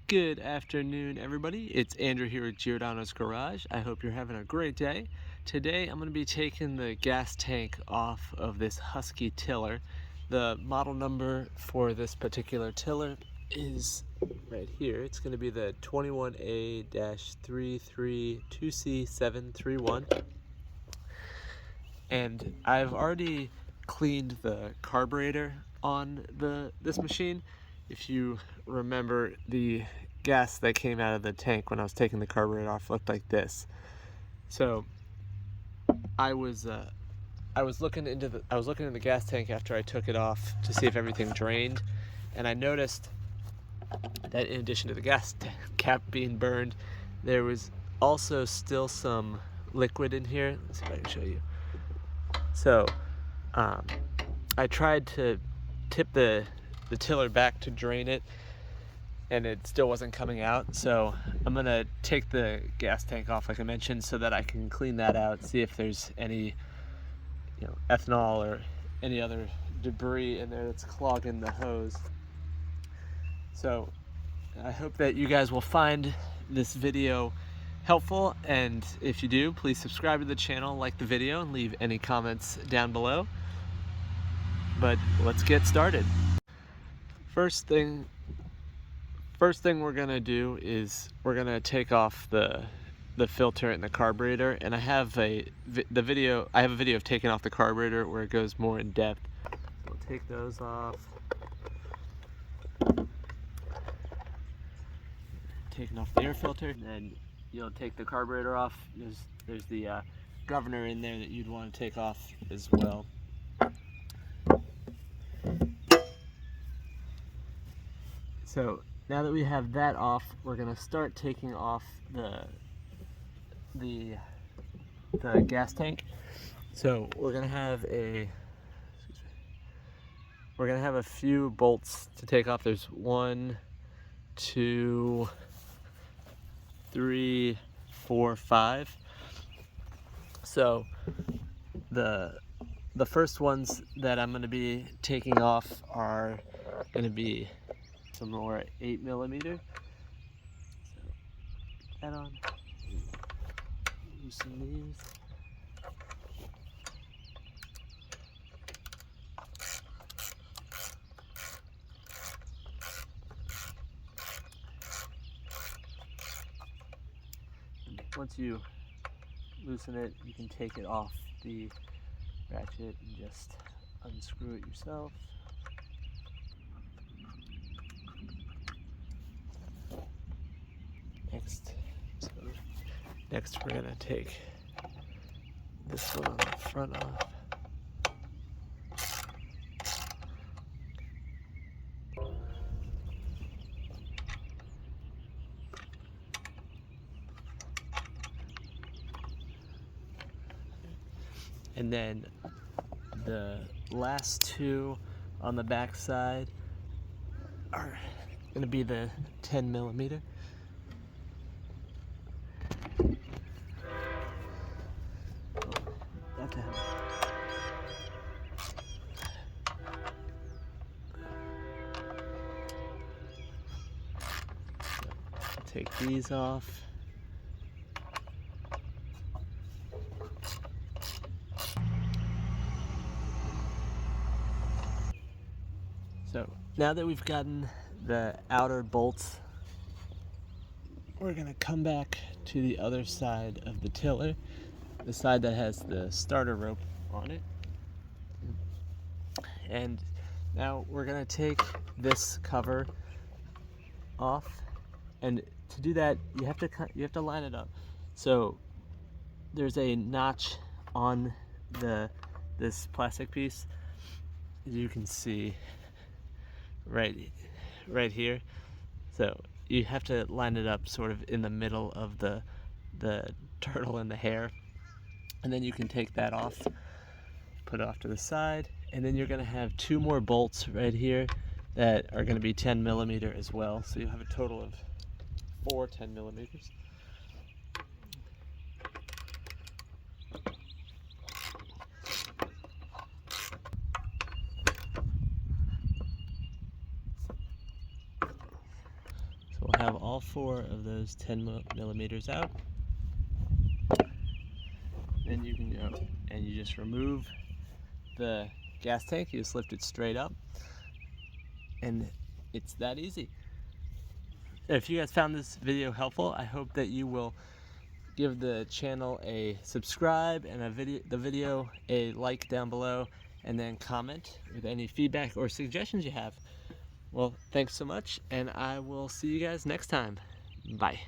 Good afternoon, everybody. It's Andrew here at Giordano's Garage. I hope you're having a great day. Today I'm going to be taking the gas tank off of this Huskee tiller. The model number for this particular tiller is right here. It's going to be the 21A-332C731. And I've already cleaned the carburetor on this machine. If you remember, the gas that came out of the tank when I was taking the carburetor off looked like this. So I was looking in the gas tank after I took it off to see if everything drained, and I noticed that in addition to the gas cap being burned, there was also still some liquid in here. Let's see if I can show you. So I tried to tip the tiller back to drain it, and it still wasn't coming out. So I'm gonna take the gas tank off, like I mentioned, so that I can clean that out, see if there's any ethanol or any other debris in there that's clogging the hose. So I hope that you guys will find this video helpful, and if you do, please subscribe to the channel, like the video, and leave any comments down below. But let's get started. First thing we're gonna do is we're gonna take off the filter and the carburetor, and I have a video of taking off the carburetor where it goes more in depth. We'll take those off. Taking off the air filter, and then you'll take the carburetor off. There's the governor in there that you'd want to take off as well. So now that we have that off, we're gonna start taking off the gas tank. So we're gonna have a few bolts to take off. There's 1, 2, 3, 4, 5. So the first ones that I'm gonna be taking off are gonna be some more 8mm. So add on, loosen these. And once you loosen it, you can take it off the ratchet and just unscrew it yourself. Next we're gonna take this one on the front off. And then the last two on the back side are gonna be the 10mm. Take these off. So now that we've gotten the outer bolts, we're gonna come back to the other side of the tiller, the side that has the starter rope on it. And now we're gonna take this cover off, and to do that you have to line it up. So there's a notch on this plastic piece, as you can see right here. So you have to line it up sort of in the middle of the turtle and the hair, and then you can take that off, put it off to the side, and then you're going to have 2 more bolts right here that are going to be 10mm as well. So you'll have a total of 4 10mm. So we'll have all 4 of those 10 millimeters out. Then you can go and you just remove the gas tank. You just lift it straight up, and it's that easy. If you guys found this video helpful, I hope that you will give the channel a subscribe and the video a like down below, and then comment with any feedback or suggestions you have. Well, thanks so much, and I will see you guys next time. Bye.